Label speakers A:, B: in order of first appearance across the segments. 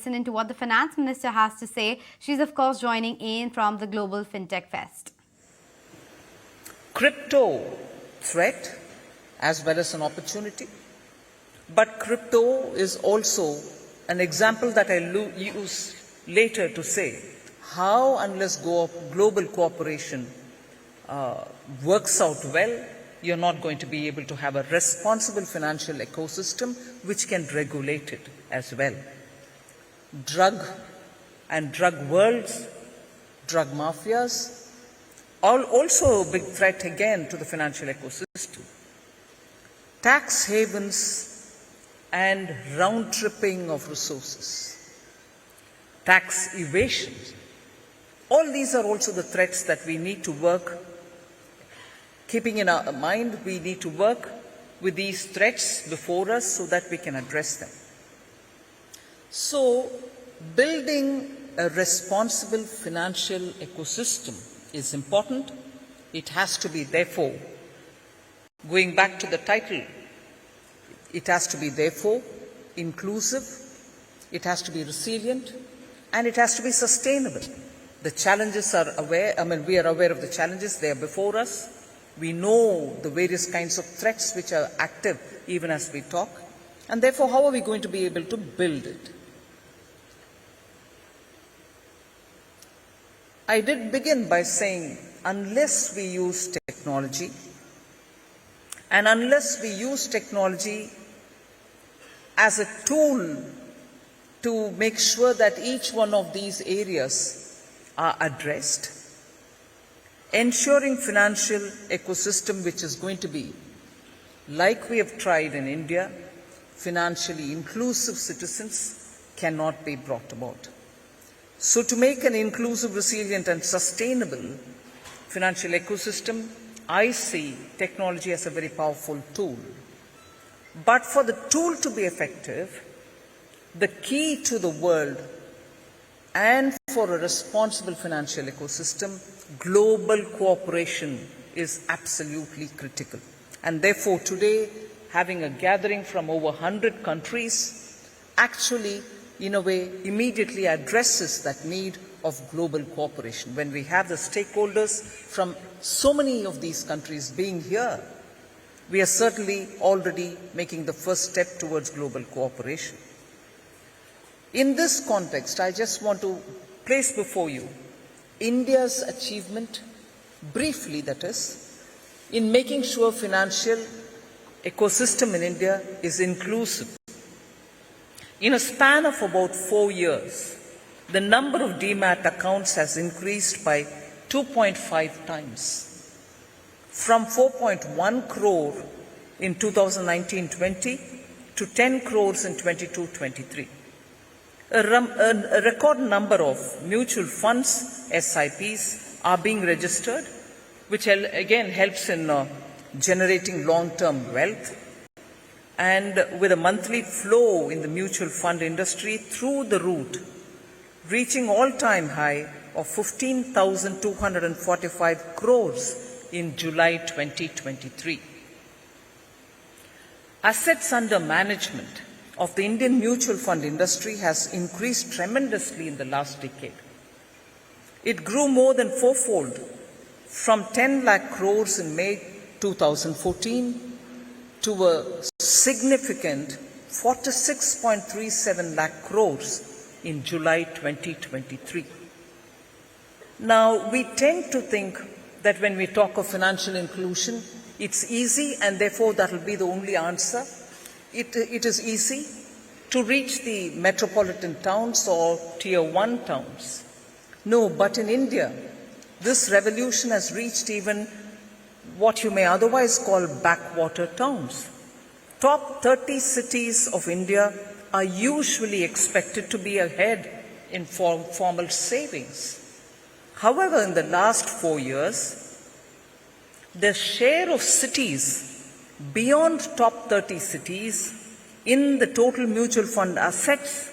A: listen into what the Finance Minister has to say. She's, of course, joining in from the Global Fintech Fest.
B: Crypto threat as well as an opportunity. But crypto is also an example that I use later to say how, unless global cooperation works out well, you're not going to be able to have a responsible financial ecosystem which can regulate it as well. Drug and drug worlds, drug mafias, also a big threat again to the financial ecosystem. Tax havens and round-tripping of resources, tax evasion. All these are also the threats that we need to work. Keeping in our mind, we need to work with these threats before us so that we can address them. So, building a responsible financial ecosystem is important. It has to be, therefore, going back to the title, it has to be, therefore, inclusive, it has to be resilient, and it has to be sustainable. The challenges are we are aware of the challenges, they are before us. We know the various kinds of threats which are active even as we talk. And therefore, how are we going to be able to build it? I did begin by saying, unless we use technology, and unless we use technology as a tool to make sure that each one of these areas are addressed, ensuring financial ecosystem which is going to be, like we have tried in India, financially inclusive citizens cannot be brought about. So to make an inclusive, resilient and sustainable financial ecosystem, I see technology as a very powerful tool. But for the tool to be effective, the key to the world and for a responsible financial ecosystem, global cooperation is absolutely critical. And therefore, today, having a gathering from over 100 countries actually, in a way, immediately addresses that need of global cooperation. When we have the stakeholders from so many of these countries being here, we are certainly already making the first step towards global cooperation. In this context, I just want to place before you India's achievement, briefly that is, in making sure financial ecosystem in India is inclusive. In a span of about 4 years, the number of demat accounts has increased by 2.5 times, from 4.1 crore in 2019-20 to 10 crores in 22-23. A record number of mutual funds, SIPs, are being registered, which again helps in generating long-term wealth, and with a monthly flow in the mutual fund industry through the route, reaching all-time high of 15,245 crores in July 2023. Assets under management of the Indian mutual fund industry has increased tremendously in the last decade. It grew more than fourfold, from 10 lakh crores in May 2014 to a significant 46.37 lakh crores in July 2023. Now, we tend to think that when we talk of financial inclusion, it's easy and therefore that will be the only answer. It is easy to reach the metropolitan towns or tier 1 towns. No, but in India, this revolution has reached even what you may otherwise call backwater towns. Top 30 cities of India are usually expected to be ahead in formal savings. However, in the last 4 years, the share of cities beyond top 30 cities in the total mutual fund assets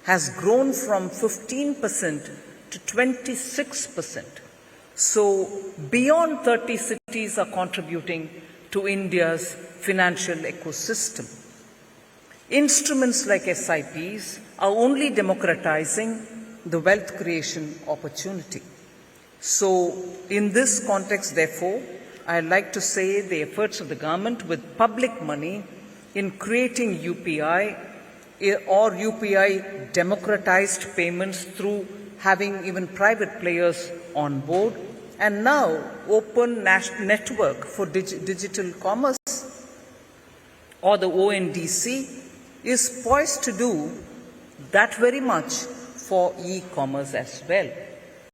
B: has grown from 15% to 26%. So beyond 30 cities are contributing to India's financial ecosystem. Instruments like SIPs are only democratizing the wealth creation opportunity. So, in this context, therefore, I'd like to say the efforts of the government with public money in creating UPI or UPI democratized payments through having even private players on board, and now open national network for digital commerce, or the ONDC, is poised to do that very much for e-commerce as well.